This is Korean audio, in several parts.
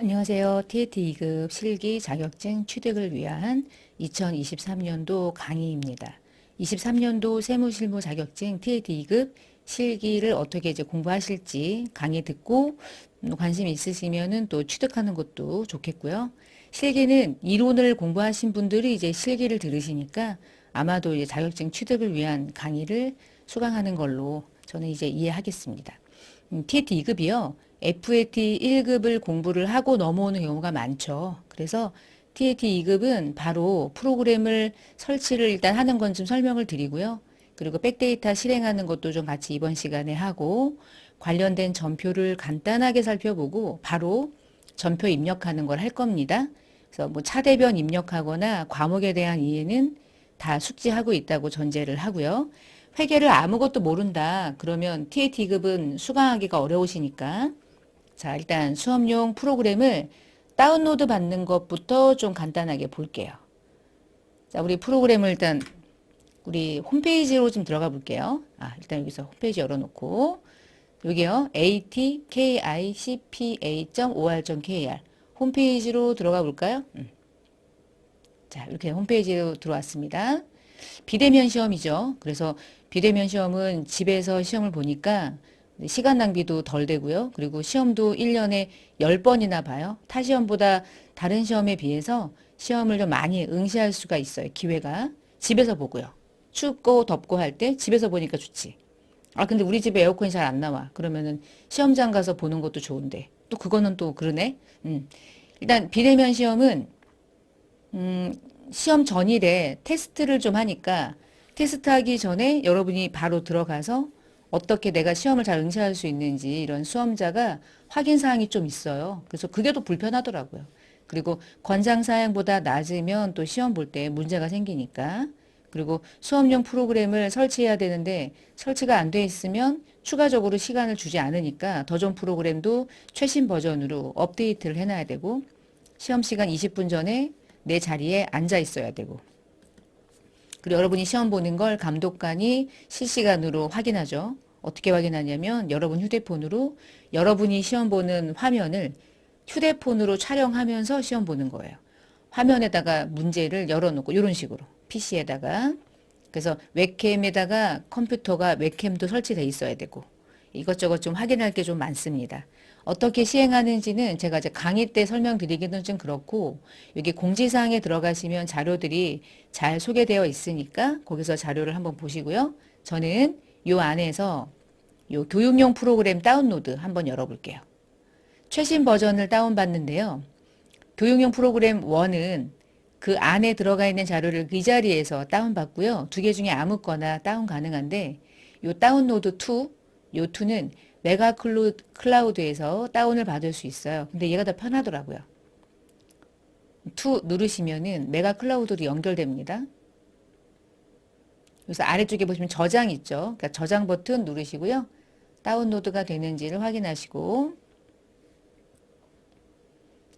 안녕하세요. TAT 2급 실기 자격증 취득을 위한 2023년도 강의입니다. 23년도 세무실무 자격증 TAT 2급 실기를 어떻게 이제 공부하실지 강의 듣고 관심 있으시면은 또 취득하는 것도 좋겠고요. 실기는 이론을 공부하신 분들이 이제 실기를 들으시니까 아마도 이제 자격증 취득을 위한 강의를 수강하는 걸로 저는 이제 이해하겠습니다. TAT 2급이요. FAT 1급을 공부를 하고 넘어오는 경우가 많죠. 그래서 TAT 2급은 바로 프로그램을 설치를 일단 하는 건 좀 설명을 드리고요. 그리고 백데이터 실행하는 것도 좀 같이 이번 시간에 하고 관련된 전표를 간단하게 살펴보고 바로 전표 입력하는 걸 할 겁니다. 그래서 뭐 차대변 입력하거나 과목에 대한 이해는 다 숙지하고 있다고 전제를 하고요. 회계를 아무것도 모른다. 그러면 TAT 2급은 수강하기가 어려우시니까 자, 일단 수업용 프로그램을 다운로드 받는 것부터 좀 간단하게 볼게요. 자, 우리 프로그램을 일단 우리 홈페이지로 좀 들어가 볼게요. 일단 여기서 홈페이지 열어놓고 여기요. atkicpa.or.kr 홈페이지로 들어가 볼까요? 자, 이렇게 홈페이지로 들어왔습니다. 비대면 시험이죠. 그래서 비대면 시험은 집에서 시험을 보니까 시간 낭비도 덜 되고요. 그리고 시험도 1년에 10번이나 봐요. 타 시험보다 다른 시험에 비해서 시험을 좀 많이 응시할 수가 있어요. 기회가. 집에서 보고요. 춥고 덥고 할 때 집에서 보니까 좋지. 근데 우리 집에 에어컨이 잘 안 나와. 그러면은 시험장 가서 보는 것도 좋은데. 또 그거는 또 그러네. 일단 비대면 시험은 시험 전일에 테스트를 좀 하니까 테스트하기 전에 여러분이 바로 들어가서 어떻게 내가 시험을 잘 응시할 수 있는지 이런 수험자가 확인 사항이 좀 있어요. 그래서 그게 더 불편하더라고요. 그리고 권장 사양보다 낮으면 또 시험 볼 때 문제가 생기니까. 그리고 수업용 프로그램을 설치해야 되는데 설치가 안 돼 있으면 추가적으로 시간을 주지 않으니까 더 좋은 프로그램도 최신 버전으로 업데이트를 해놔야 되고 시험 시간 20분 전에 내 자리에 앉아 있어야 되고 그리고 여러분이 시험 보는 걸 감독관이 실시간으로 확인하죠. 어떻게 확인하냐면 여러분 휴대폰으로 여러분이 시험 보는 화면을 휴대폰으로 촬영하면서 시험 보는 거예요. 화면에다가 문제를 열어놓고 이런 식으로 PC에다가 그래서 웹캠에다가 컴퓨터가 웹캠도 설치돼 있어야 되고 이것저것 좀 확인할 게 좀 많습니다. 어떻게 시행하는지는 제가 이제 강의 때 설명드리기는 좀 그렇고 여기 공지사항에 들어가시면 자료들이 잘 소개되어 있으니까 거기서 자료를 한번 보시고요. 저는 요 안에서 요 교육용 프로그램 다운로드 한번 열어볼게요. 최신 버전을 다운받는데요. 교육용 프로그램 1은 그 안에 들어가 있는 자료를 그 자리에서 다운받고요. 두 개 중에 아무거나 다운 가능한데 요 다운로드 2, 요 2는 메가 클라우드에서 다운을 받을 수 있어요. 근데 얘가 더 편하더라고요. 2 누르시면은 메가 클라우드로 연결됩니다. 그래서 아래쪽에 보시면 저장 있죠. 그러니까 저장 버튼 누르시고요. 다운로드가 되는지를 확인하시고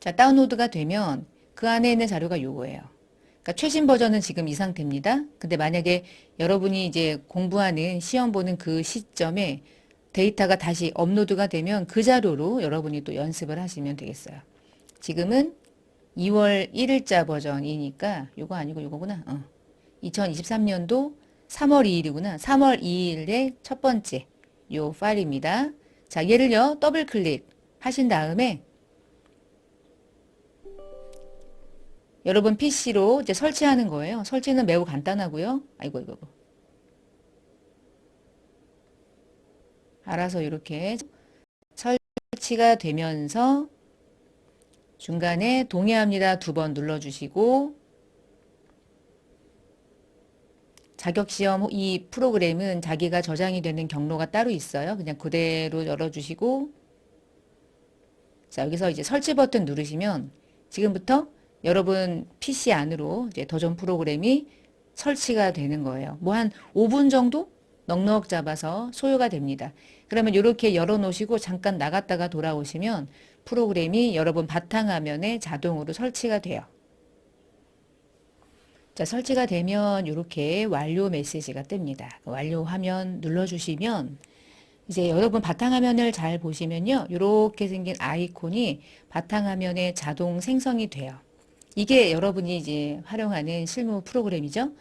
자, 다운로드가 되면 그 안에 있는 자료가 요거예요. 그러니까 최신 버전은 지금 이 상태입니다. 근데 만약에 여러분이 이제 공부하는 시험 보는 그 시점에 데이터가 다시 업로드가 되면 그 자료로 여러분이 또 연습을 하시면 되겠어요. 지금은 2월 1일자 버전이니까 요거 아니고 요거구나. 2023년도 3월 2일이구나. 3월 2일의 첫 번째 요 파일입니다. 자, 얘를요. 더블 클릭 하신 다음에 여러분 PC로 이제 설치하는 거예요. 설치는 매우 간단하고요. 아이고, 이거. 알아서 이렇게 설치가 되면서 중간에 동의합니다. 2번 눌러주시고 자격시험 이 프로그램은 자기가 저장이 되는 경로가 따로 있어요. 그냥 그대로 열어주시고 자, 여기서 이제 설치 버튼 누르시면 지금부터 여러분 PC 안으로 이제 더 좋은 프로그램이 설치가 되는 거예요. 뭐 한 5분 정도 넉넉 잡아서 소요가 됩니다. 그러면 이렇게 열어 놓으시고 잠깐 나갔다가 돌아오시면 프로그램이 여러분 바탕화면에 자동으로 설치가 돼요. 자, 설치가 되면 이렇게 완료 메시지가 뜹니다. 완료 화면 눌러주시면 이제 여러분 바탕화면을 잘 보시면요. 이렇게 생긴 아이콘이 바탕화면에 자동 생성이 돼요. 이게 여러분이 이제 활용하는 실무 프로그램이죠.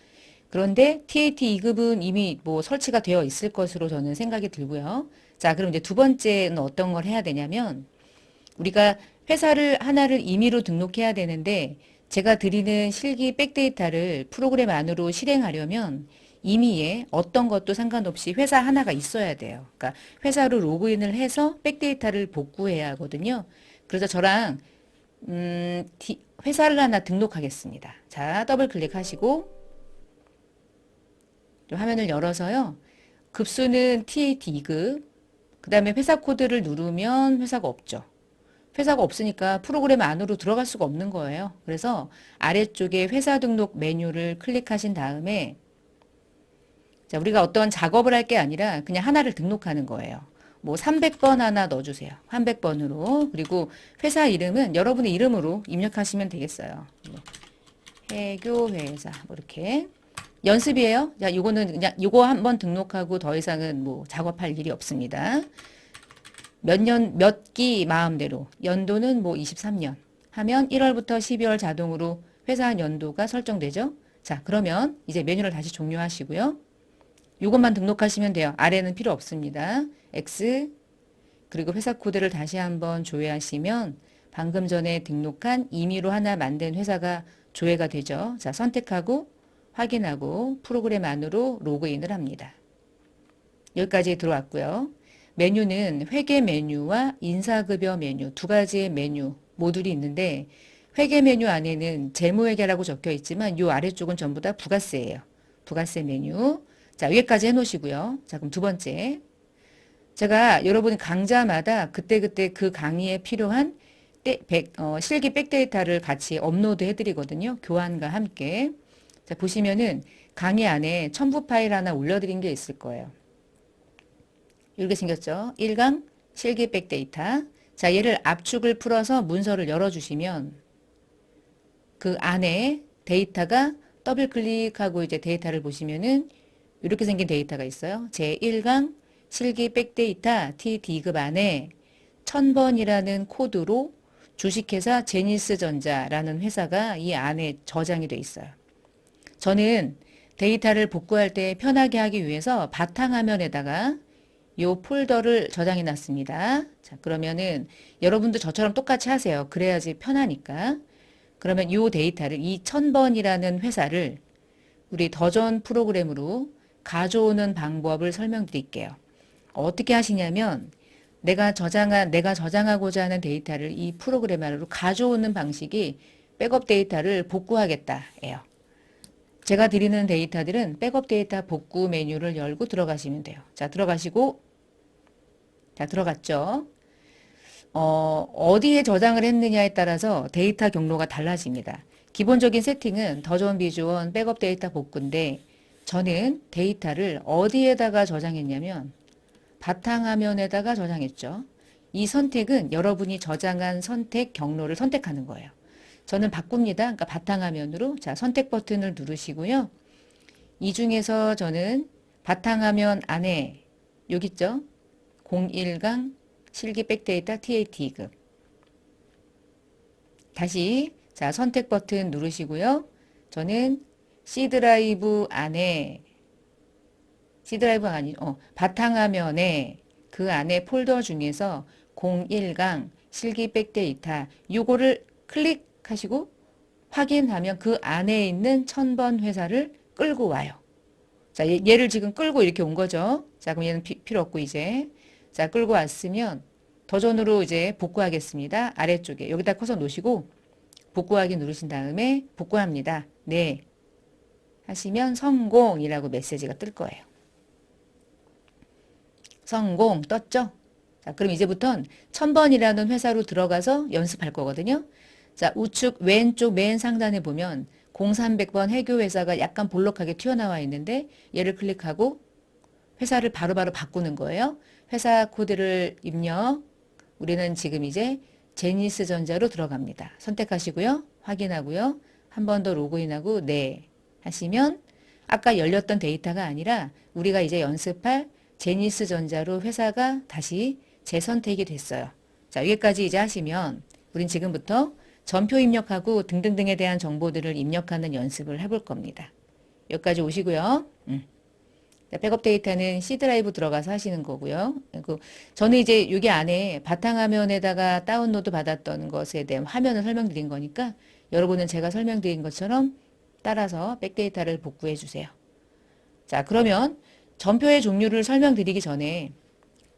그런데 TAT 2급은 이미 뭐 설치가 되어 있을 것으로 저는 생각이 들고요. 자, 그럼 이제 두 번째는 어떤 걸 해야 되냐면 우리가 회사를 하나를 임의로 등록해야 되는데 제가 드리는 실기 백데이터를 프로그램 안으로 실행하려면 임의에 어떤 것도 상관없이 회사 하나가 있어야 돼요. 그러니까 회사로 로그인을 해서 백데이터를 복구해야 하거든요. 그래서 저랑 회사를 하나 등록하겠습니다. 자, 더블 클릭하시고 화면을 열어서요. 급수는 TAT 2급, 그 다음에 회사 코드를 누르면 회사가 없죠. 회사가 없으니까 프로그램 안으로 들어갈 수가 없는 거예요. 그래서 아래쪽에 회사 등록 메뉴를 클릭하신 다음에 자, 우리가 어떤 작업을 할 게 아니라 그냥 하나를 등록하는 거예요. 뭐 300번 하나 넣어주세요. 300번으로. 그리고 회사 이름은 여러분의 이름으로 입력하시면 되겠어요. 해교회사 뭐 이렇게. 연습이에요. 자, 요거는 그냥 요거 한번 등록하고 더 이상은 뭐 작업할 일이 없습니다. 몇 년, 몇 기 마음대로. 연도는 뭐 23년 하면 1월부터 12월 자동으로 회사 연도가 설정되죠. 자, 그러면 이제 메뉴를 다시 종료하시고요. 요것만 등록하시면 돼요. 아래는 필요 없습니다. X 그리고 회사 코드를 다시 한번 조회하시면 방금 전에 등록한 임의로 하나 만든 회사가 조회가 되죠. 자, 선택하고 확인하고 프로그램 안으로 로그인을 합니다. 여기까지 들어왔고요. 메뉴는 회계 메뉴와 인사급여 메뉴 두 가지의 메뉴 모듈이 있는데 회계 메뉴 안에는 재무회계라고 적혀 있지만 이 아래쪽은 전부 다 부가세예요. 부가세 메뉴. 자, 위에까지 해놓으시고요. 자, 그럼 두 번째. 제가 여러분 강좌마다 그때그때 그 강의에 필요한 실기 백데이터를 같이 업로드 해드리거든요. 교환과 함께. 자, 보시면은 강의 안에 첨부 파일 하나 올려드린 게 있을 거예요. 이렇게 생겼죠. 1강 실기 백데이터. 자, 얘를 압축을 풀어서 문서를 열어주시면 그 안에 데이터가 더블 클릭하고 이제 데이터를 보시면은 이렇게 생긴 데이터가 있어요. 제1강 실기 백데이터 TD2급 안에 1000번이라는 코드로 주식회사 제니스전자라는 회사가 이 안에 저장이 돼 있어요. 저는 데이터를 복구할 때 편하게 하기 위해서 바탕화면에다가 이 폴더를 저장해 놨습니다. 자, 그러면은 여러분도 저처럼 똑같이 하세요. 그래야지 편하니까. 그러면 이 데이터를 이 1000번이라는 회사를 우리 더전 프로그램으로 가져오는 방법을 설명드릴게요. 어떻게 하시냐면 내가 저장하고자 하는 데이터를 이 프로그램 안으로 가져오는 방식이 백업 데이터를 복구하겠다예요. 제가 드리는 데이터들은 백업 데이터 복구 메뉴를 열고 들어가시면 돼요. 자, 들어가시고 자, 들어갔죠. 어디에 저장을 했느냐에 따라서 데이터 경로가 달라집니다. 기본적인 세팅은 더전 비주원 백업 데이터 복구인데 저는 데이터를 어디에다가 저장했냐면 바탕화면에다가 저장했죠. 이 선택은 여러분이 저장한 선택 경로를 선택하는 거예요. 저는 바꿉니다. 그러니까 바탕화면으로 자, 선택 버튼을 누르시고요. 이 중에서 저는 바탕화면 안에 여기 있죠. 01강 실기 백데이터 TAT2급 다시 자, 선택 버튼 누르시고요. 저는 C드라이브 안에 바탕화면에 그 안에 폴더 중에서 01강 실기 백데이터 요거를 클릭하시고 확인하면 그 안에 있는 1000번 회사를 끌고 와요. 자, 얘를 지금 끌고 이렇게 온 거죠. 자, 그럼 얘는 필요 없고 이제 자, 끌고 왔으면 더전으로 이제 복구하겠습니다. 아래쪽에 여기다 커서 놓으시고 복구하기 누르신 다음에 복구합니다. 네. 하시면 성공이라고 메시지가 뜰 거예요. 성공 떴죠? 자, 그럼 이제부터는 1000번이라는 회사로 들어가서 연습할 거거든요. 자, 우측 왼쪽 맨 상단에 보면 0300번 해교회사가 약간 볼록하게 튀어나와 있는데 얘를 클릭하고 회사를 바로바로 바꾸는 거예요. 회사 코드를 입력. 우리는 지금 이제 제니스전자로 들어갑니다. 선택하시고요. 확인하고요. 한 번 더 로그인하고 네 하시면 아까 열렸던 데이터가 아니라 우리가 이제 연습할 제니스전자로 회사가 다시 재선택이 됐어요. 자, 여기까지 이제 하시면 우린 지금부터 전표 입력하고 등등등에 대한 정보들을 입력하는 연습을 해볼 겁니다. 여기까지 오시고요. 백업 데이터는 C 드라이브 들어가서 하시는 거고요. 그리고 저는 이제 여기 안에 바탕화면에다가 다운로드 받았던 것에 대한 화면을 설명드린 거니까 여러분은 제가 설명드린 것처럼 따라서 백데이터를 복구해 주세요. 자, 그러면 전표의 종류를 설명드리기 전에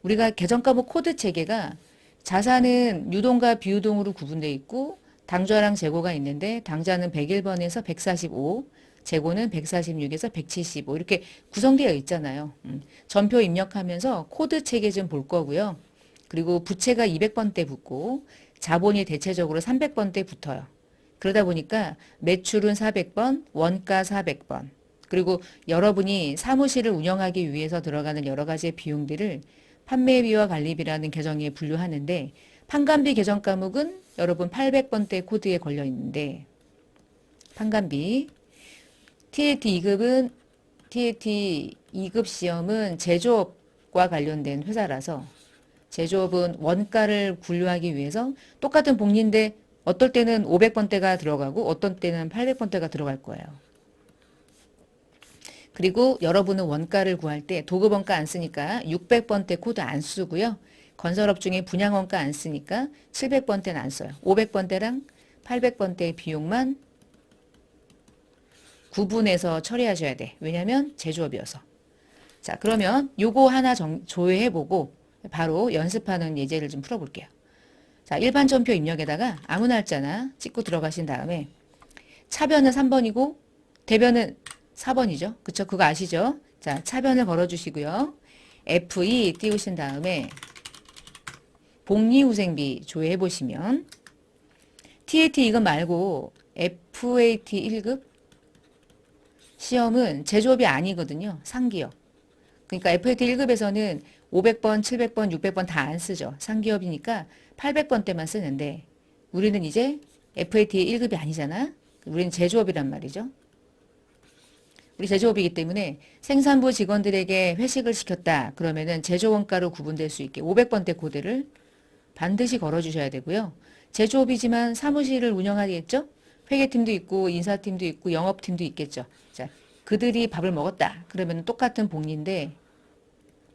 우리가 계정 과목 코드 체계가 자산은 유동과 비유동으로 구분되어 있고 당좌랑 재고가 있는데 당좌는 101번에서 145, 재고는 146에서 175 이렇게 구성되어 있잖아요. 전표 입력하면서 코드 체계 좀 볼 거고요. 그리고 부채가 200번대 붙고 자본이 대체적으로 300번대 붙어요. 그러다 보니까 매출은 400번, 원가 400번, 그리고 여러분이 사무실을 운영하기 위해서 들어가는 여러 가지의 비용들을 판매비와 관리비라는 계정에 분류하는데 판관비 계정 과목은 여러분 800번대 코드에 걸려 있는데 판관비 TAT 2급은 TAT 2급 시험은 제조업과 관련된 회사라서 제조업은 원가를 분류하기 위해서 똑같은 복리인데 어떨 때는 500번대가 들어가고 어떤 때는 800번대가 들어갈 거예요. 그리고 여러분은 원가를 구할 때 도급원가 안 쓰니까 600번대 코드 안 쓰고요. 건설업 중에 분양원가 안 쓰니까 700번대는 안 써요. 500번대랑 800번대의 비용만 구분해서 처리하셔야 돼. 왜냐면 제조업이어서. 자, 그러면 요거 하나 조회해보고 바로 연습하는 예제를 좀 풀어볼게요. 자, 일반 전표 입력에다가 아무 날짜나 찍고 들어가신 다음에 차변은 3번이고 대변은 4번이죠. 그쵸? 그거 아시죠? 자, 차변을 걸어주시고요. F2 띄우신 다음에 복리후생비 조회해보시면 TAT 이거 말고 FAT 1급 시험은 제조업이 아니거든요. 상기업. 그러니까 FAT 1급에서는 500번, 700번, 600번 다 안 쓰죠. 상기업이니까 800번대만 쓰는데 우리는 이제 FAT 1급이 아니잖아. 우리는 제조업이란 말이죠. 우리 제조업이기 때문에 생산부 직원들에게 회식을 시켰다. 그러면은 제조원가로 구분될 수 있게 500번대 코드를 반드시 걸어주셔야 되고요. 제조업이지만 사무실을 운영하겠죠? 회계팀도 있고 인사팀도 있고 영업팀도 있겠죠. 자, 그들이 밥을 먹었다. 그러면 똑같은 복리인데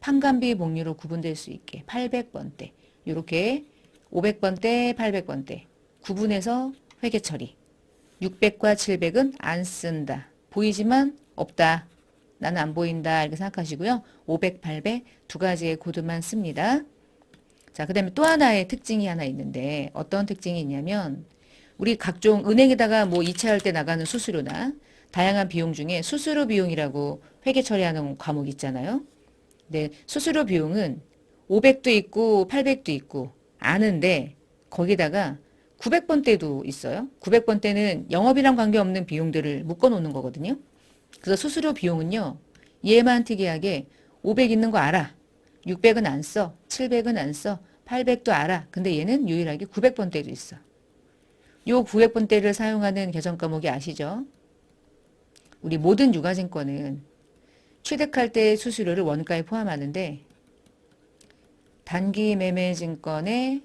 판관비 복리로 구분될 수 있게 800번대 이렇게 500번대 800번대 구분해서 회계 처리 600과 700은 안 쓴다. 보이지만 없다. 나는 안 보인다. 이렇게 생각하시고요. 500, 800 두 가지의 코드만 씁니다. 자, 그 다음에 또 하나의 특징이 하나 있는데 어떤 특징이 있냐면 우리 각종 은행에다가 뭐 이체할 때 나가는 수수료나 다양한 비용 중에 수수료 비용이라고 회계 처리하는 과목이 있잖아요. 근데 수수료 비용은 500도 있고 800도 있고 아는데 거기다가 900번대도 있어요. 900번대는 영업이랑 관계없는 비용들을 묶어 놓는 거거든요. 그래서 수수료 비용은요. 얘만 특이하게 500 있는 거 알아. 600은 안 써. 700은 안 써. 800도 알아. 근데 얘는 유일하게 900번대도 있어. 요 900번대를 사용하는 계정 과목이 아시죠? 우리 모든 유가증권은 취득할 때의 수수료를 원가에 포함하는데 단기 매매 증권의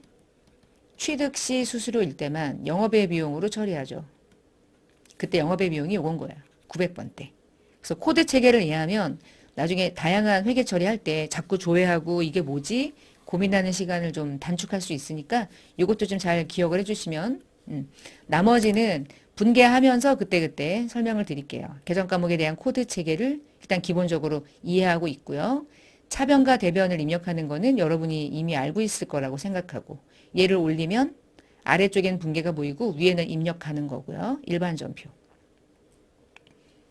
취득 시 수수료일 때만 영업의 비용으로 처리하죠. 그때 영업의 비용이 요건 거야. 900번대. 그래서 코드 체계를 이해하면 나중에 다양한 회계 처리할 때 자꾸 조회하고 이게 뭐지? 고민하는 시간을 좀 단축할 수 있으니까 이것도 좀 잘 기억을 해주시면 나머지는 분개하면서 그때그때 설명을 드릴게요. 계정 과목에 대한 코드 체계를 일단 기본적으로 이해하고 있고요. 차변과 대변을 입력하는 거는 여러분이 이미 알고 있을 거라고 생각하고 얘를 올리면 아래쪽엔 분개가 보이고 위에는 입력하는 거고요. 일반 전표.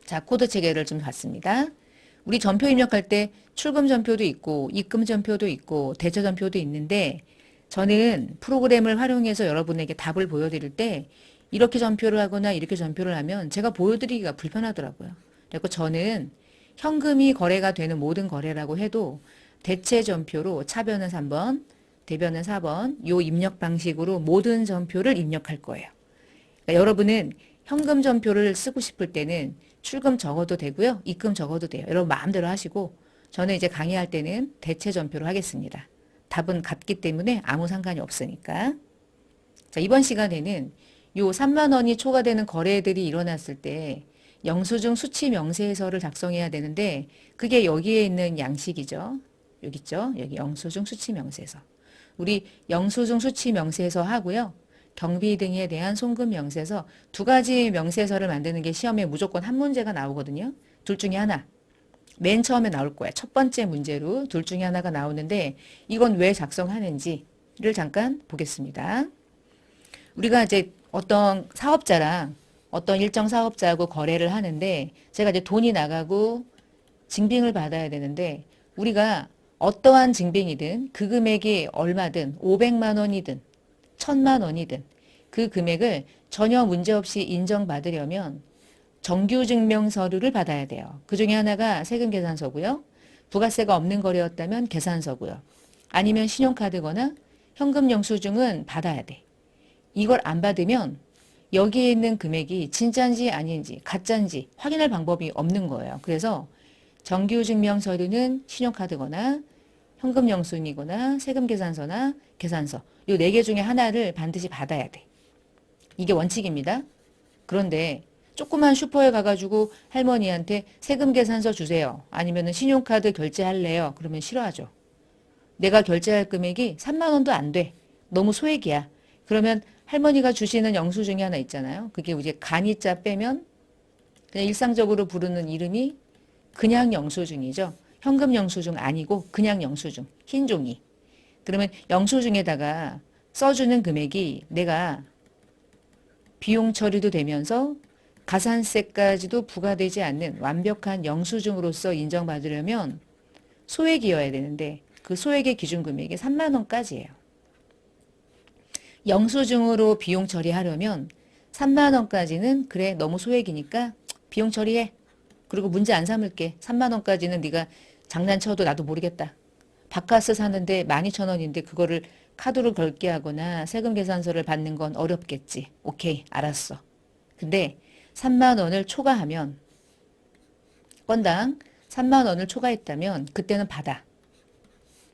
자, 코드 체계를 좀 봤습니다. 우리 전표 입력할 때 출금 전표도 있고 입금 전표도 있고 대처 전표도 있는데 저는 프로그램을 활용해서 여러분에게 답을 보여드릴 때 이렇게 전표를 하거나 이렇게 전표를 하면 제가 보여드리기가 불편하더라고요. 그리고 저는 현금이 거래가 되는 모든 거래라고 해도 대체 전표로 차변은 3번, 대변은 4번 요 입력 방식으로 모든 전표를 입력할 거예요. 그러니까 여러분은 현금 전표를 쓰고 싶을 때는 출금 적어도 되고요. 입금 적어도 돼요. 여러분 마음대로 하시고 저는 이제 강의할 때는 대체 전표로 하겠습니다. 답은 같기 때문에 아무 상관이 없으니까. 자, 이번 시간에는 요 3만 원이 초과되는 거래들이 일어났을 때 영수증 수치 명세서를 작성해야 되는데 그게 여기에 있는 양식이죠. 여기 있죠. 여기 영수증 수치 명세서. 우리 영수증 수치 명세서 하고요. 경비 등에 대한 송금 명세서 두 가지 명세서를 만드는 게 시험에 무조건 한 문제가 나오거든요. 둘 중에 하나. 맨 처음에 나올 거야. 첫 번째 문제로 둘 중에 하나가 나오는데 이건 왜 작성하는지를 잠깐 보겠습니다. 우리가 이제 어떤 사업자랑 어떤 일정 사업자하고 거래를 하는데 제가 이제 돈이 나가고 증빙을 받아야 되는데 우리가 어떠한 증빙이든 그 금액이 얼마든 500만 원이든 1000만 원이든 그 금액을 전혀 문제없이 인정받으려면 정규증명서류를 받아야 돼요. 그 중에 하나가 세금계산서고요. 부가세가 없는 거래였다면 계산서고요. 아니면 신용카드거나 현금영수증은 받아야 돼. 이걸 안 받으면 여기에 있는 금액이 진짜인지 아닌지 가짜인지 확인할 방법이 없는 거예요. 그래서 정규증명서류는 신용카드거나 현금영수증이거나 세금계산서나 계산서 이 네 개 중에 하나를 반드시 받아야 돼. 이게 원칙입니다. 그런데 조그만 슈퍼에 가가지고 할머니한테 세금계산서 주세요. 아니면 신용카드 결제할래요. 그러면 싫어하죠. 내가 결제할 금액이 3만 원도 안 돼. 너무 소액이야. 그러면 할머니가 주시는 영수증이 하나 있잖아요. 그게 이제 간이자 빼면 그냥 일상적으로 부르는 이름이 그냥 영수증이죠. 현금 영수증 아니고 그냥 영수증. 흰 종이. 그러면 영수증에다가 써주는 금액이 내가 비용 처리도 되면서 가산세까지도 부과되지 않는 완벽한 영수증으로서 인정받으려면 소액이어야 되는데 그 소액의 기준 금액이 3만 원까지예요. 영수증으로 비용 처리하려면 3만 원까지는 그래 너무 소액이니까 비용 처리해. 그리고 문제 안 삼을게. 3만 원까지는 네가 장난쳐도 나도 모르겠다. 바카스 사는데 12,000원인데 그거를 카드로 결제하거나 세금 계산서를 받는 건 어렵겠지. 오케이, 알았어. 근데 3만 원을 초과하면 건당 3만 원을 초과했다면 그때는 받아.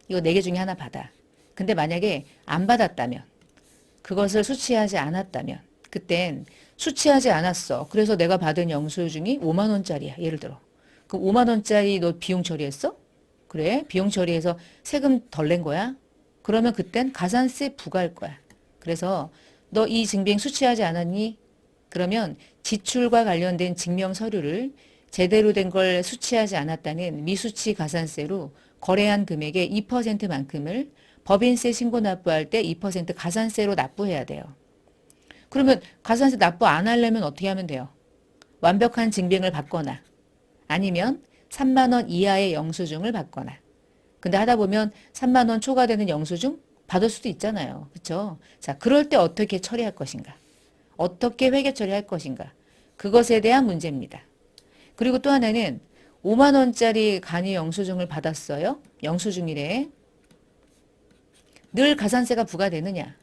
이거 네 개 중에 하나 받아. 근데 만약에 안 받았다면 그것을 수취하지 않았다면 그땐 수취하지 않았어. 그래서 내가 받은 영수증이 5만 원짜리야. 예를 들어. 그 5만 원짜리 너 비용 처리했어? 그래? 비용 처리해서 세금 덜 낸 거야? 그러면 그땐 가산세 부과할 거야. 그래서 너 이 증빙 수취하지 않았니? 그러면 지출과 관련된 증명 서류를 제대로 된 걸 수취하지 않았다는 미수취 가산세로 거래한 금액의 2%만큼을 법인세 신고 납부할 때 2% 가산세로 납부해야 돼요. 그러면 가산세 납부 안 하려면 어떻게 하면 돼요? 완벽한 증빙을 받거나 아니면 3만 원 이하의 영수증을 받거나. 근데 하다 보면 3만 원 초과되는 영수증 받을 수도 있잖아요. 그렇죠? 자, 그럴 때 어떻게 처리할 것인가? 어떻게 회계 처리할 것인가? 그것에 대한 문제입니다. 그리고 또 하나는 5만 원짜리 간이 영수증을 받았어요. 영수증이래. 늘 가산세가 부과되느냐?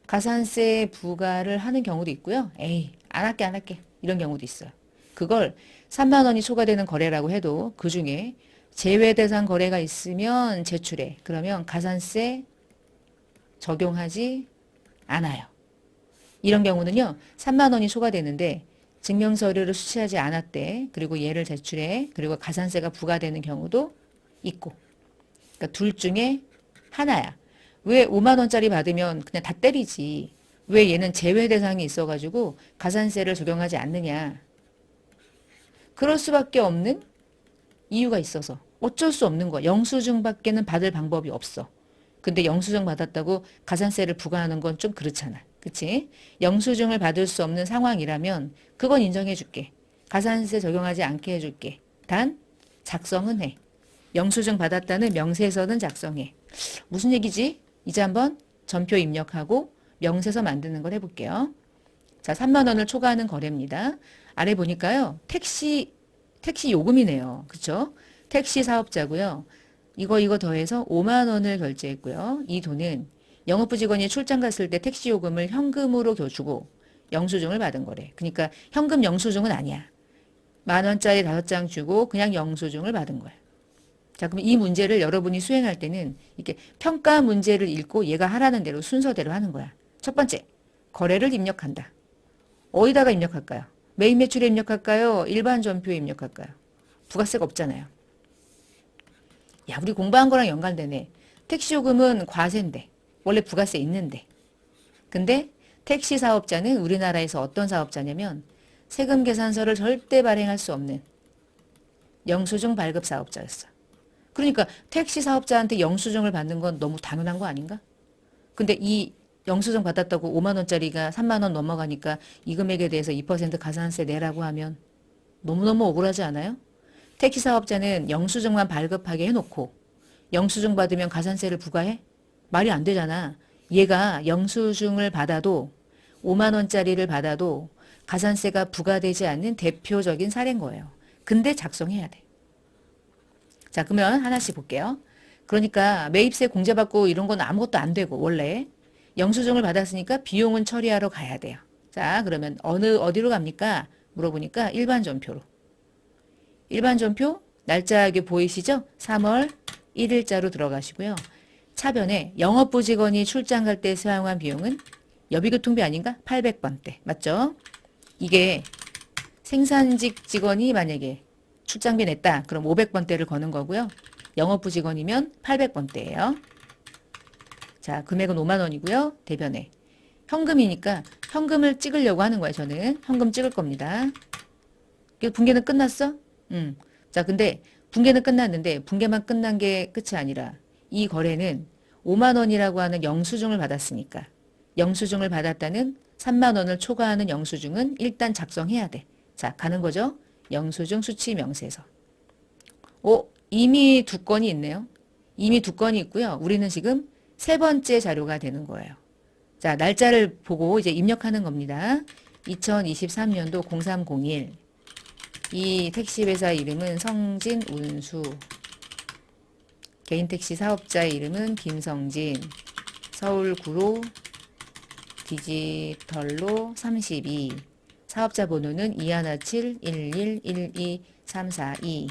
가산세 부과를 하는 경우도 있고요. 에이, 안 할게. 이런 경우도 있어요. 그걸 3만 원이 초과되는 거래라고 해도 그중에 제외 대상 거래가 있으면 제출해. 그러면 가산세 적용하지 않아요. 이런 경우는요. 3만 원이 초과되는데 증명서류를 수취하지 않았대. 그리고 얘를 제출해. 그리고 가산세가 부과되는 경우도 있고. 그러니까 둘 중에 하나야. 왜 5만 원짜리 받으면 그냥 다 때리지. 왜 얘는 제외 대상이 있어가지고 가산세를 적용하지 않느냐. 그럴 수밖에 없는 이유가 있어서 어쩔 수 없는 거야. 영수증밖에는 받을 방법이 없어. 근데 영수증 받았다고 가산세를 부과하는 건 좀 그렇잖아. 그치? 영수증을 받을 수 없는 상황이라면 그건 인정해 줄게. 가산세 적용하지 않게 해줄게. 단 작성은 해. 영수증 받았다는 명세서는 작성해. 무슨 얘기지? 이제 한번 전표 입력하고 명세서 만드는 걸 해볼게요. 자, 3만 원을 초과하는 거래입니다. 아래 보니까요. 택시 요금이네요. 그쵸? 택시 사업자고요. 이거 더해서 5만 원을 결제했고요. 이 돈은 영업부 직원이 출장 갔을 때 택시 요금을 현금으로 주고 영수증을 받은 거래. 그러니까 현금 영수증은 아니야. 10,000원짜리 5장 주고 그냥 영수증을 받은 거야. 자, 그럼 이 문제를 여러분이 수행할 때는 이렇게 평가 문제를 읽고 얘가 하라는 대로 순서대로 하는 거야. 첫 번째, 거래를 입력한다. 어디다가 입력할까요? 메인 매출에 입력할까요? 일반 전표에 입력할까요? 부가세가 없잖아요. 야, 우리 공부한 거랑 연관되네. 택시요금은 과세인데, 원래 부가세 있는데. 근데 택시 사업자는 우리나라에서 어떤 사업자냐면 세금 계산서를 절대 발행할 수 없는 영수증 발급 사업자였어. 그러니까 택시 사업자한테 영수증을 받는 건 너무 당연한 거 아닌가? 근데 이 영수증 받았다고 5만 원짜리가 3만 원 넘어가니까 이 금액에 대해서 2% 가산세 내라고 하면 너무너무 억울하지 않아요? 택시 사업자는 영수증만 발급하게 해놓고 영수증 받으면 가산세를 부과해? 말이 안 되잖아. 얘가 영수증을 받아도 5만 원짜리를 받아도 가산세가 부과되지 않는 대표적인 사례인 거예요. 근데 작성해야 돼. 자, 그러면 하나씩 볼게요. 그러니까 매입세 공제받고 이런 건 아무것도 안 되고 원래 영수증을 받았으니까 비용은 처리하러 가야 돼요. 자, 그러면 어디로 갑니까? 물어보니까 일반 전표로. 일반 전표 날짜 여기 보이시죠? 3월 1일자로 들어가시고요. 차변에 영업부 직원이 출장 갈 때 사용한 비용은 여비교통비 아닌가? 800번대. 맞죠? 이게 생산직 직원이 만약에 출장비 냈다. 그럼 500번대를 거는 거고요. 영업부 직원이면 800번대예요. 자, 금액은 5만 원이고요. 대변에. 현금이니까 현금을 찍으려고 하는 거예요. 저는 현금 찍을 겁니다. 분계는 끝났어? 자, 근데 분계는 끝났는데 분계만 끝난 게 끝이 아니라 이 거래는 5만 원이라고 하는 영수증을 받았으니까 영수증을 받았다는 3만 원을 초과하는 영수증은 일단 작성해야 돼. 자, 가는 거죠. 영수증 수취 명세서. 이미 두 건이 있네요. 이미 두 건이 있고요. 우리는 지금 세 번째 자료가 되는 거예요. 자, 날짜를 보고 이제 입력하는 겁니다. 2023년도 0301. 이 택시회사 이름은 성진운수. 개인택시 사업자의 이름은 김성진. 서울구로 디지털로 32. 사업자 번호는 2117-1112-342.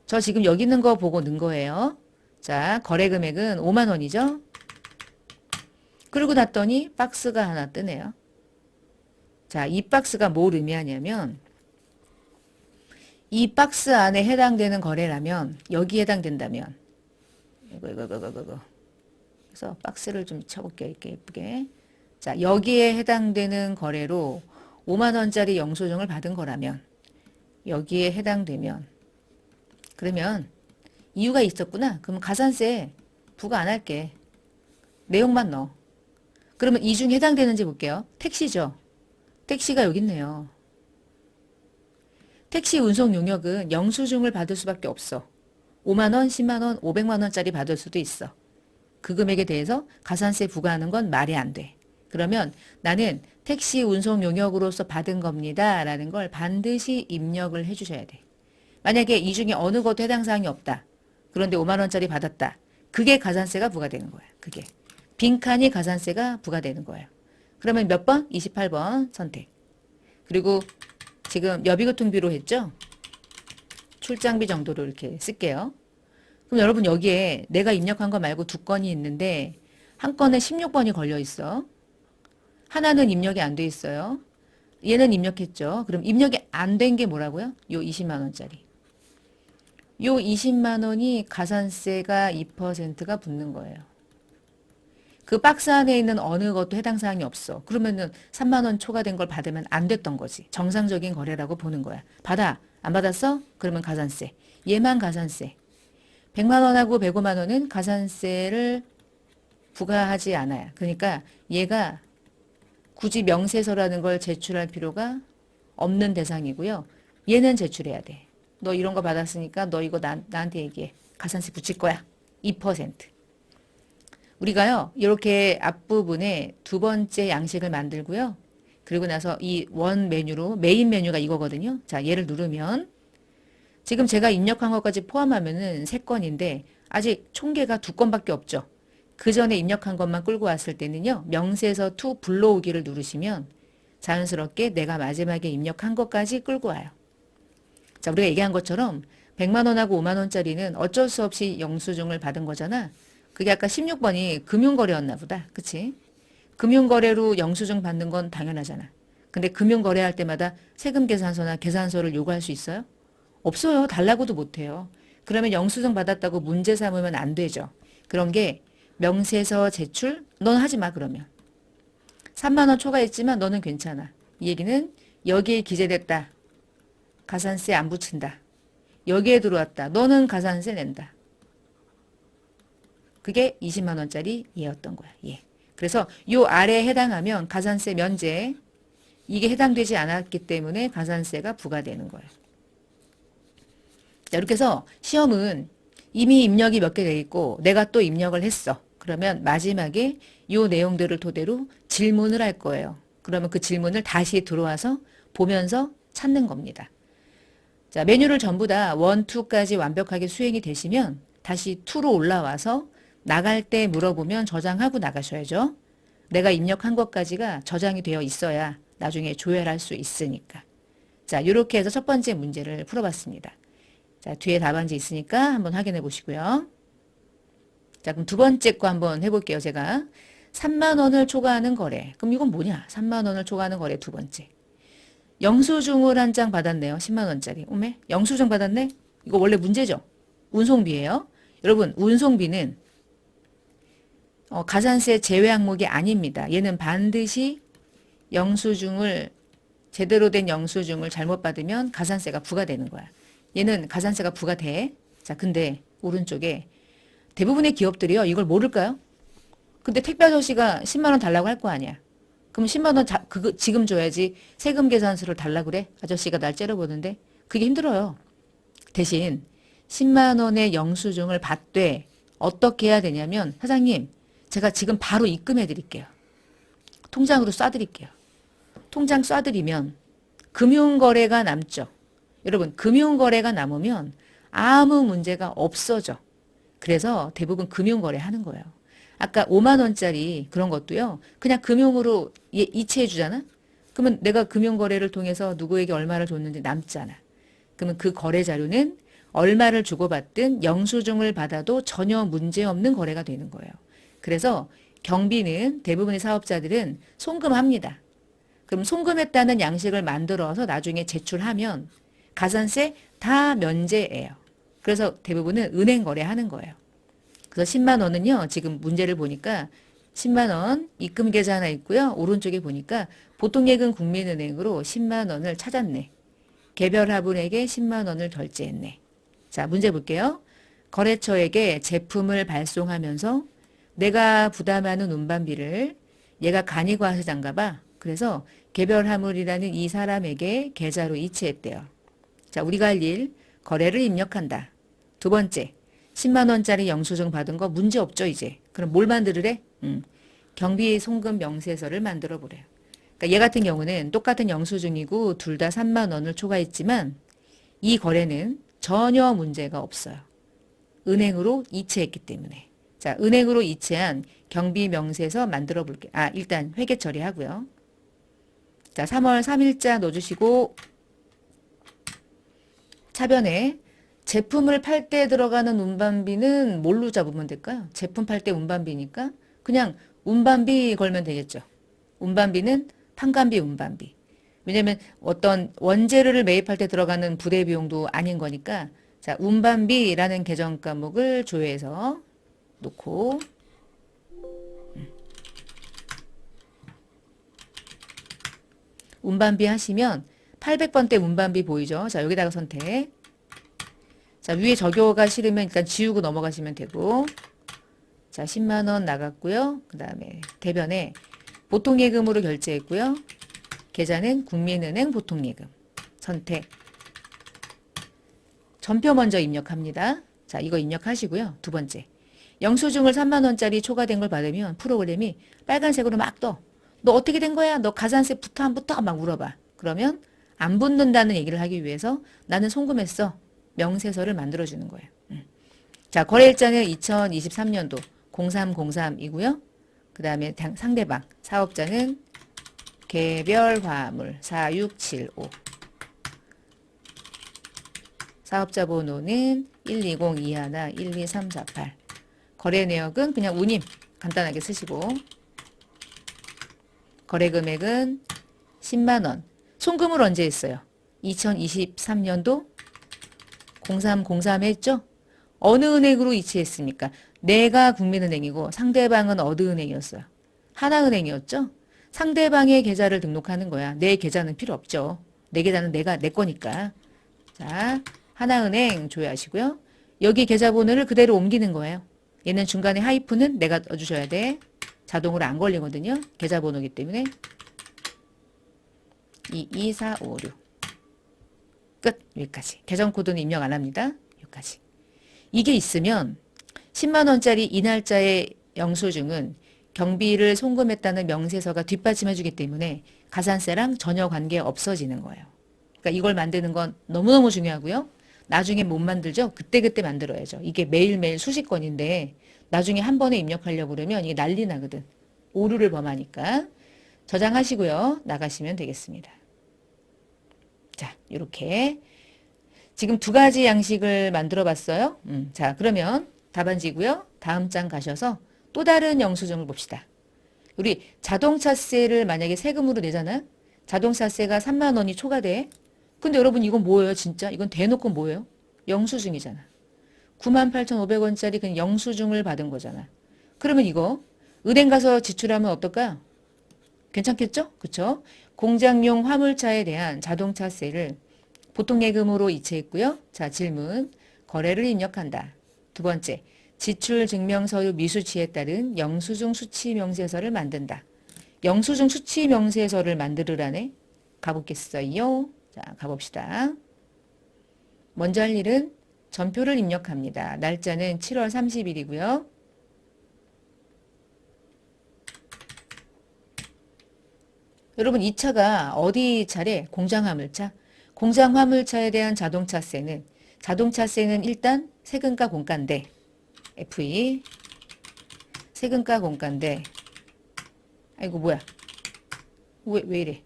저 지금 여기 있는 거 보고 넣은 거예요. 자, 거래 금액은 5만 원이죠. 그러고 났더니 박스가 하나 뜨네요. 자, 이 박스가 뭘 의미하냐면 이 박스 안에 해당되는 거래라면 여기에 해당된다면 이거. 그래서 박스를 좀 쳐볼게요. 이렇게 예쁘게. 자, 여기에 해당되는 거래로 5만 원짜리 영수증을 받은 거라면 여기에 해당되면 그러면 이유가 있었구나. 그럼 가산세 부과 안 할게. 내용만 넣어. 그러면 이 중에 해당되는지 볼게요. 택시죠. 택시가 여기 있네요. 택시 운송 용역은 영수증을 받을 수밖에 없어. 5만 원, 10만 원, 500만 원짜리 받을 수도 있어. 그 금액에 대해서 가산세 부과하는 건 말이 안 돼. 그러면 나는 택시 운송 용역으로서 받은 겁니다. 라는 걸 반드시 입력을 해주셔야 돼. 만약에 이 중에 어느 것도 해당 사항이 없다. 그런데 5만 원짜리 받았다. 그게 가산세가 부과되는 거야. 그게. 빈칸이 가산세가 부과되는 거예요. 그러면 몇 번? 28번 선택. 그리고 지금 여비교통비로 했죠? 출장비 정도로 이렇게 쓸게요. 그럼 여러분 여기에 내가 입력한 거 말고 두 건이 있는데 한 건에 16번이 걸려 있어. 하나는 입력이 안 돼 있어요. 얘는 입력했죠. 그럼 입력이 안 된 게 뭐라고요? 요 20만 원짜리. 요 20만 원이 가산세가 2%가 붙는 거예요. 그 박스 안에 있는 어느 것도 해당 사항이 없어. 그러면은 3만 원 초과된 걸 받으면 안 됐던 거지. 정상적인 거래라고 보는 거야. 받아. 안 받았어? 그러면 가산세. 얘만 가산세. 100만 원하고 105만 원은 가산세를 부과하지 않아요. 그러니까 얘가 굳이 명세서라는 걸 제출할 필요가 없는 대상이고요. 얘는 제출해야 돼. 너 이런 거 받았으니까 너 이거 나한테 얘기해. 가산세 붙일 거야. 2%. 우리가요. 이렇게 앞부분에 두 번째 양식을 만들고요. 그리고 나서 이 원 메뉴로 메인 메뉴가 이거거든요. 자, 얘를 누르면 지금 제가 입력한 것까지 포함하면은 3건인데 아직 총계가 2건밖에 없죠. 그 전에 입력한 것만 끌고 왔을 때는요. 명세서 to 불러오기를 누르시면 자연스럽게 내가 마지막에 입력한 것까지 끌고 와요. 자, 우리가 얘기한 것처럼 100만 원하고 5만 원짜리는 어쩔 수 없이 영수증을 받은 거잖아. 그게 아까 16번이 금융거래였나 보다. 그치? 금융거래로 영수증 받는 건 당연하잖아. 근데 금융거래할 때마다 세금계산서나 계산서를 요구할 수 있어요? 없어요. 달라고도 못해요. 그러면 영수증 받았다고 문제 삼으면 안 되죠. 그런 게 명세서 제출? 넌 하지 마 그러면. 3만 원 초과했지만 너는 괜찮아. 이 얘기는 여기에 기재됐다. 가산세 안 붙인다. 여기에 들어왔다. 너는 가산세 낸다. 그게 20만 원짜리 예였던 거야. 예. 그래서 요 아래에 해당하면 가산세 면제 이게 해당되지 않았기 때문에 가산세가 부과되는 거예요. 자, 이렇게 해서 시험은 이미 입력이 몇 개 돼 있고 내가 또 입력을 했어. 그러면 마지막에 요 내용들을 토대로 질문을 할 거예요. 그러면 그 질문을 다시 들어와서 보면서 찾는 겁니다. 자, 메뉴를 전부 다 1, 2까지 완벽하게 수행이 되시면 다시 2로 올라와서 나갈 때 물어보면 저장하고 나가셔야죠. 내가 입력한 것까지가 저장이 되어 있어야 나중에 조회할 수 있으니까. 자, 이렇게 해서 첫 번째 문제를 풀어봤습니다. 자, 뒤에 답안지 있으니까 한번 확인해 보시고요. 자, 그럼 두 번째 거 한번 해볼게요. 제가 3만 원을 초과하는 거래. 그럼 이건 뭐냐? 3만 원을 초과하는 거래 두 번째. 영수증을 한 장 받았네요. 10만 원짜리. 오메? 영수증 받았네? 이거 원래 문제죠? 운송비예요. 여러분, 운송비는 가산세 제외 항목이 아닙니다. 얘는 반드시 영수증을 제대로 된 영수증을 잘못 받으면 가산세가 부과되는 거야. 얘는 가산세가 부과돼. 자, 근데 오른쪽에 대부분의 기업들이요. 이걸 모를까요? 근데 택배 아저씨가 10만 원 달라고 할 거 아니야. 그럼 10만 원 그거 지금 줘야지 세금 계산서를 달라 그래? 아저씨가 날 째려보는데 그게 힘들어요. 대신 10만 원의 영수증을 받되 어떻게 해야 되냐면 사장님 제가 지금 바로 입금해 드릴게요. 통장으로 쏴드릴게요. 통장 쏴드리면 금융거래가 남죠. 여러분 금융거래가 남으면 아무 문제가 없어져. 그래서 대부분 금융거래 하는 거예요. 아까 5만 원짜리 그런 것도요. 그냥 금융으로 이체해 주잖아. 그러면 내가 금융거래를 통해서 누구에게 얼마를 줬는지 남잖아. 그러면 그 거래 자료는 얼마를 주고받든 영수증을 받아도 전혀 문제없는 거래가 되는 거예요. 그래서 경비는 대부분의 사업자들은 송금합니다. 그럼 송금했다는 양식을 만들어서 나중에 제출하면 가산세 다 면제예요. 그래서 대부분은 은행 거래하는 거예요. 그래서 10만 원은요. 지금 문제를 보니까 10만 원 입금 계좌 하나 있고요. 오른쪽에 보니까 보통예금 국민은행으로 10만 원을 찾았네. 개별 화분에게 10만 원을 결제했네. 자, 문제 볼게요. 거래처에게 제품을 발송하면서 내가 부담하는 운반비를 얘가 간이과세자인가 봐. 그래서 개별 화물이라는 이 사람에게 계좌로 이체했대요. 자, 우리가 할 일, 거래를 입력한다. 두 번째, 10만 원짜리 영수증 받은 거 문제 없죠, 이제. 그럼 뭘 만들으래? 경비 송금 명세서를 만들어 보래요. 그러니까 얘 같은 경우는 똑같은 영수증이고 둘 다 3만 원을 초과했지만 이 거래는 전혀 문제가 없어요. 은행으로 이체했기 때문에. 자, 은행으로 이체한 경비 명세서 만들어 볼게요. 아, 일단 회계 처리하고요. 자, 3월 3일자 넣어주시고 차변에 제품을 팔 때 들어가는 운반비는 뭘로 잡으면 될까요? 제품 팔 때 운반비니까 그냥 운반비 걸면 되겠죠. 운반비는 판관비, 운반비. 왜냐면 어떤 원재료를 매입할 때 들어가는 부대 비용도 아닌 거니까 자, 운반비라는 계정 과목을 조회해서 놓고 운반비 하시면 800번대 운반비 보이죠? 자, 여기다가 선택. 자, 위에 적용가 싫으면 일단 지우고 넘어가시면 되고. 자, 10만 원 나갔고요. 그 다음에 대변에 보통예금으로 결제했고요. 계좌는 국민은행 보통예금. 선택. 전표 먼저 입력합니다. 자, 이거 입력하시고요. 두 번째. 영수증을 3만 원짜리 초과된 걸 받으면 프로그램이 빨간색으로 막 떠. 너 어떻게 된 거야? 너 가산세 붙어 안 붙어? 막 물어봐. 그러면 안 붙는다는 얘기를 하기 위해서 나는 송금했어. 명세서를 만들어주는 거예요. 자, 거래일자는 2023년도 0303이고요. 그 다음에 상대방 사업자는 개별화물 4675 사업자 번호는 12021 거래 내역은 그냥 운임 간단하게 쓰시고 거래 금액은 10만 원. 송금을 언제 했어요? 2023년도 0303 했죠? 어느 은행으로 이체했습니까? 내가 국민은행이고 상대방은 어느 은행이었어요? 하나은행이었죠? 상대방의 계좌를 등록하는 거야. 내 계좌는 필요 없죠. 내 계좌는 내 거니까. 자, 하나은행 조회하시고요. 여기 계좌번호를 그대로 옮기는 거예요. 얘는 중간에 하이픈은 내가 넣어주셔야 돼. 자동으로 안 걸리거든요. 계좌번호이기 때문에. 22456 끝. 여기까지. 계정코드는 입력 안 합니다. 여기까지. 이게 있으면 10만원짜리 이날짜의 영수증은 경비를 송금했다는 명세서가 뒷받침해주기 때문에 가산세랑 전혀 관계 없어지는 거예요. 그러니까 이걸 만드는 건 너무너무 중요하고요. 나중에 못 만들죠? 그때그때 만들어야죠. 이게 매일매일 수십 건인데 나중에 한 번에 입력하려고 그러면 이게 난리 나거든. 오류를 범하니까. 저장하시고요. 나가시면 되겠습니다. 자, 이렇게 지금 두 가지 양식을 만들어 봤어요. 자, 그러면 답안지고요. 다음 장 가셔서 또 다른 영수증을 봅시다. 우리 자동차세를 만약에 세금으로 내잖아요. 자동차세가 3만 원이 초과돼. 근데 여러분 이건 뭐예요 진짜? 이건 대놓고 뭐예요? 영수증이잖아. 98,500원짜리 그냥 영수증을 받은 거잖아. 그러면 이거 은행 가서 지출하면 어떨까요? 괜찮겠죠? 그쵸? 공장용 화물차에 대한 자동차세를 보통예금으로 이체했고요. 자, 질문. 거래를 입력한다. 두 번째, 지출증명서류 미수치에 따른 영수증 수치명세서를 만든다. 영수증 수치명세서를 만들으라네. 가보겠어요. 자, 가봅시다. 먼저 할 일은 전표를 입력합니다. 날짜는 7월 30일이고요. 여러분 이 차가 어디 차래? 공장화물차? 공장화물차에 대한 자동차세는 일단 세금과 공가인데 FE 세금과 공가인데 아이고 뭐야 왜 이래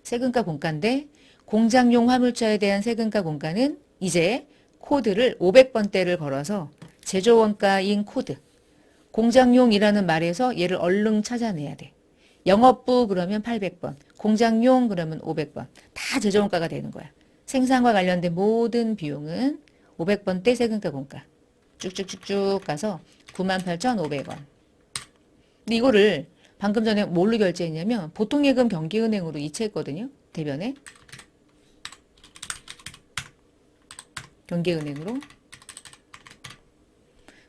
세금과 공가인데 공장용 화물차에 대한 세금과 공가는 이제 코드를 500번대를 걸어서 제조원가인 코드 공장용이라는 말에서 얘를 얼른 찾아내야 돼. 영업부 그러면 800번, 공장용 그러면 500번. 다 제조원가가 되는 거야. 생산과 관련된 모든 비용은 500번대 세금과 공가. 쭉쭉쭉쭉 가서 98,500원. 근데 이거를 방금 전에 뭘로 결제했냐면 보통예금 경기은행으로 이체했거든요. 대변에. 경기은행으로.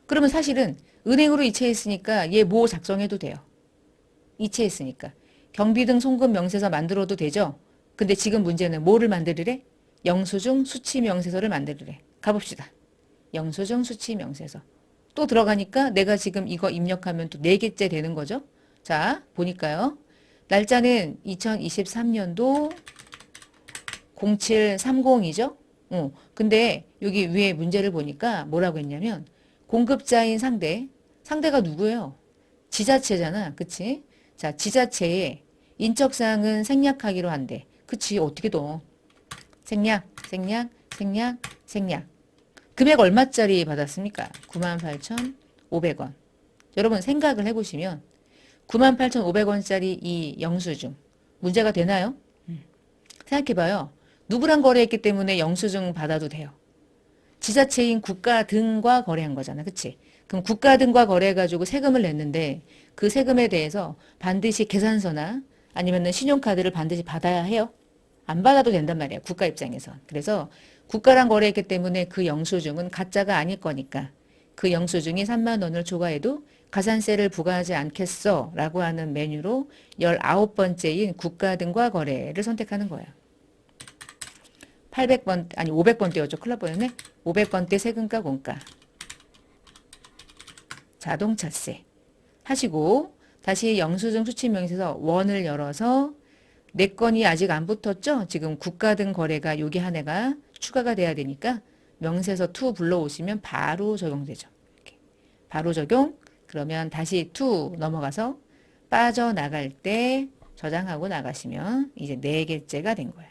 그러면 사실은 은행으로 이체했으니까 얘 뭐 작성해도 돼요. 이체했으니까. 경비등 송금 명세서 만들어도 되죠. 근데 지금 문제는 뭐를 만들으래? 영수증 수치 명세서를 만들으래. 가봅시다. 영수증 수치 명세서. 또 들어가니까 내가 지금 이거 입력하면 또 4개째 되는 거죠. 자, 보니까요. 날짜는 2023년도 0730이죠. 근데 여기 위에 문제를 보니까 뭐라고 했냐면 공급자인 상대가 누구예요? 지자체잖아. 그치? 자, 지자체에 인적사항은 생략하기로 한대. 그치? 어떻게 더? 생략. 금액 얼마짜리 받았습니까? 98,500원. 여러분 생각을 해보시면 98,500원짜리 이 영수증 문제가 되나요? 생각해봐요. 누구랑 거래했기 때문에 영수증 받아도 돼요. 지자체인 국가 등과 거래한 거잖아. 그치? 그럼 국가 등과 거래해가지고 세금을 냈는데 그 세금에 대해서 반드시 계산서나 아니면 신용카드를 반드시 받아야 해요. 안 받아도 된단 말이야. 국가 입장에서. 그래서 국가랑 거래했기 때문에 그 영수증은 가짜가 아닐 거니까 그 영수증이 3만 원을 초과해도 가산세를 부과하지 않겠어 라고 하는 메뉴로 19번째인 국가 등과 거래를 선택하는 거예요. 800번, 아니 500번대였죠. 큰일 날 뻔했네. 500번대 세금과 공가. 자동차세. 하시고 다시 영수증 수치명세서 원을 열어서 내 건이 아직 안 붙었죠? 지금 국가 등 거래가 여기 한 해가 추가가 돼야 되니까 명세서 2 불러오시면 바로 적용되죠. 이렇게. 바로 적용. 그러면 다시 2 넘어가서 빠져나갈 때 저장하고 나가시면 이제 4개째가 된 거예요.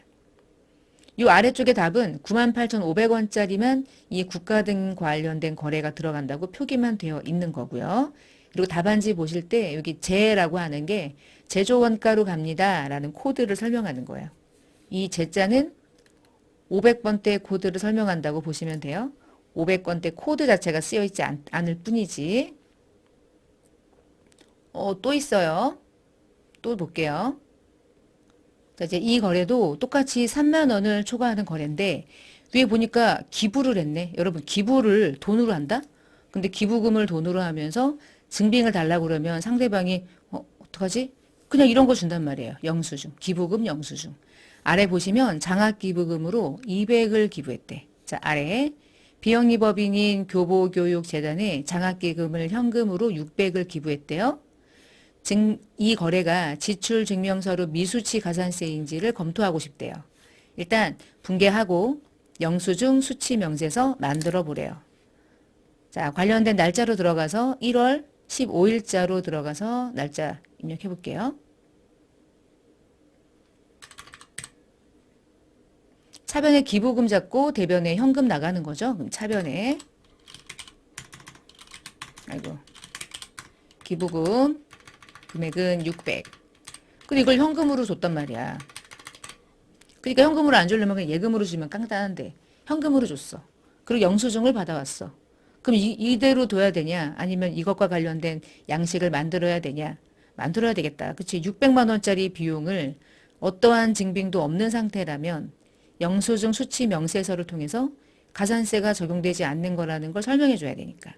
이 아래쪽의 답은 98,500원짜리만 이 국가 등 관련된 거래가 들어간다고 표기만 되어 있는 거고요. 그리고 답안지 보실 때 여기 제라고 하는 게 제조 원가로 갑니다 라는 코드를 설명하는 거예요. 이 제자는 500번대 코드를 설명한다고 보시면 돼요. 500번대 코드 자체가 쓰여 있지 않을 뿐이지. 또 있어요. 또 볼게요. 자, 이제 이 거래도 똑같이 3만 원을 초과하는 거래인데 위에 보니까 기부를 했네. 여러분 기부를 돈으로 한다? 근데 기부금을 돈으로 하면서 증빙을 달라고 그러면 상대방이 어떡하지? 그냥 이런 거 준단 말이에요. 영수증. 기부금 영수증. 아래 보시면 장학기부금으로 200을 기부했대. 자, 아래 비영리법인인 교보교육재단에 장학기금을 현금으로 600을 기부했대요. 이 거래가 지출증명서로 미수치 가산세인지를 검토하고 싶대요. 일단 분개하고 영수증 수치 명세서 만들어 보래요. 자, 관련된 날짜로 들어가서 1월 15일자로 들어가서 날짜 입력해 볼게요. 차변에 기부금 잡고 대변에 현금 나가는 거죠. 그럼 차변에 기부금 금액은 600. 근데 이걸 현금으로 줬단 말이야. 그러니까 현금으로 안 주려면 그냥 예금으로 주면 깡단한데 현금으로 줬어. 그리고 영수증을 받아왔어. 그럼 이대로 둬야 되냐? 아니면 이것과 관련된 양식을 만들어야 되냐? 만들어야 되겠다. 그치? 600만 원짜리 비용을 어떠한 증빙도 없는 상태라면 영수증 수치 명세서를 통해서 가산세가 적용되지 않는 거라는 걸 설명해 줘야 되니까.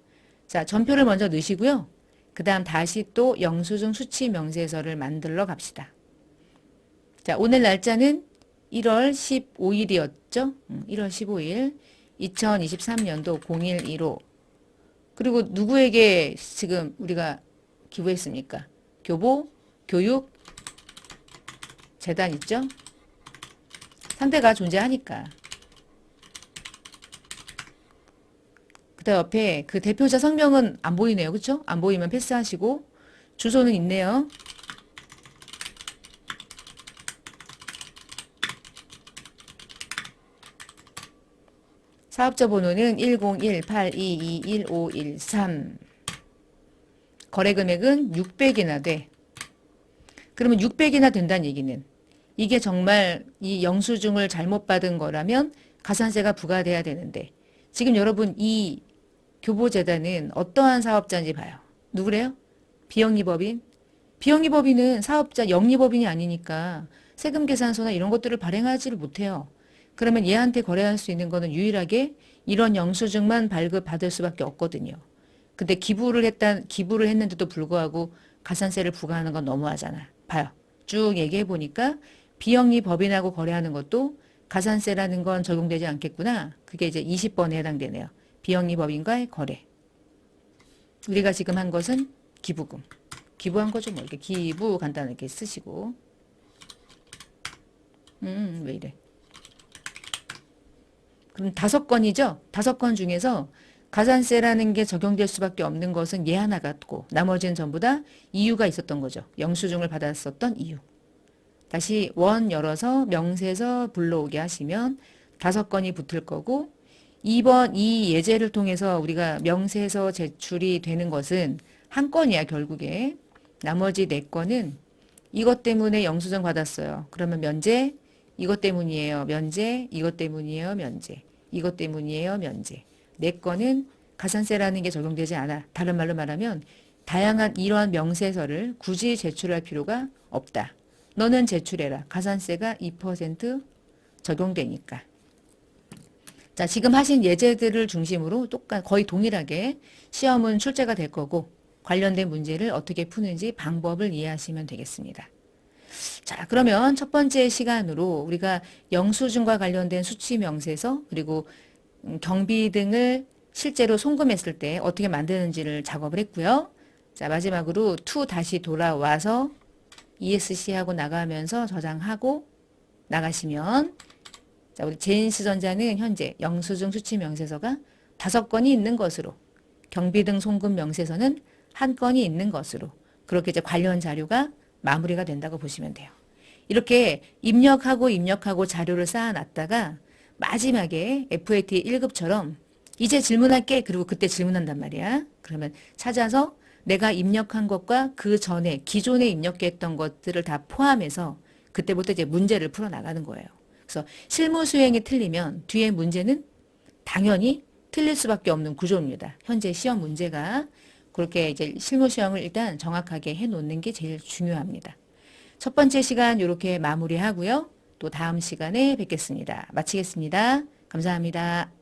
자, 전표를 먼저 넣으시고요. 그 다음 다시 또 영수증 수치 명세서를 만들러 갑시다. 자, 오늘 날짜는 1월 15일이었죠? 1월 15일 2023년도 0115. 그리고 누구에게 지금 우리가 기부했습니까? 교보, 교육, 재단 있죠? 상대가 존재하니까. 그다음 옆에 그 대표자 성명은 안 보이네요. 그렇죠? 안 보이면 패스하시고 주소는 있네요. 사업자 번호는 101-822-1513. 거래 금액은 600이나 돼. 그러면 600이나 된다는 얘기는 이게 정말 이 영수증을 잘못 받은 거라면 가산세가 부과돼야 되는데 지금 여러분 이 교보재단은 어떠한 사업자인지 봐요. 누구래요? 비영리법인? 비영리법인은 사업자 영리법인이 아니니까 세금 계산서나 이런 것들을 발행하지를 못해요. 그러면 얘한테 거래할 수 있는 거는 유일하게 이런 영수증만 발급받을 수밖에 없거든요. 근데 기부를 했는데도 불구하고 가산세를 부과하는 건 너무하잖아. 봐요. 쭉 얘기해 보니까 비영리 법인하고 거래하는 것도 가산세라는 건 적용되지 않겠구나. 그게 이제 20번에 해당되네요. 비영리 법인과의 거래. 우리가 지금 한 것은 기부금. 기부한 거죠. 뭐 이렇게 기부 간단하게 쓰시고. 왜 이래. 그럼 5건이죠? 5건 중에서 가산세라는 게 적용될 수밖에 없는 것은 얘 하나 같고 나머지는 전부 다 이유가 있었던 거죠. 영수증을 받았었던 이유. 다시 원 열어서 명세서 불러오게 하시면 5건이 붙을 거고 2번 이 예제를 통해서 우리가 명세서 제출이 되는 것은 한 건이야 결국에. 나머지 4건은 이것 때문에 영수증 받았어요. 그러면 면제, 이것 때문이에요. 면제, 이것 때문이에요. 면제, 이것 때문이에요. 면제. 4건은 가산세라는 게 적용되지 않아. 다른 말로 말하면 다양한 이러한 명세서를 굳이 제출할 필요가 없다. 너는 제출해라. 가산세가 2% 적용되니까. 자, 지금 하신 예제들을 중심으로 거의 동일하게 시험은 출제가 될 거고 관련된 문제를 어떻게 푸는지 방법을 이해하시면 되겠습니다. 자, 그러면 첫 번째 시간으로 우리가 영수증과 관련된 수치 명세서 그리고 경비 등을 실제로 송금했을 때 어떻게 만드는지를 작업을 했고요. 자, 마지막으로 다시 돌아와서 ESC하고 나가면서 저장하고 나가시면 자, 우리 제인스전자는 현재 영수증 수치 명세서가 5건이 있는 것으로 경비 등 송금 명세서는 1건이 있는 것으로 그렇게 이제 관련 자료가 마무리가 된다고 보시면 돼요. 이렇게 입력하고 자료를 쌓아놨다가 마지막에 FAT 1급처럼 이제 질문할게. 그리고 그때 질문한단 말이야. 그러면 찾아서 내가 입력한 것과 그 전에 기존에 입력했던 것들을 다 포함해서 그때부터 이제 문제를 풀어 나가는 거예요. 그래서 실무 수행이 틀리면 뒤에 문제는 당연히 틀릴 수밖에 없는 구조입니다. 현재 시험 문제가. 그렇게 이제 실무 수행을 일단 정확하게 해 놓는 게 제일 중요합니다. 첫 번째 시간 이렇게 마무리하고요. 또 다음 시간에 뵙겠습니다. 마치겠습니다. 감사합니다.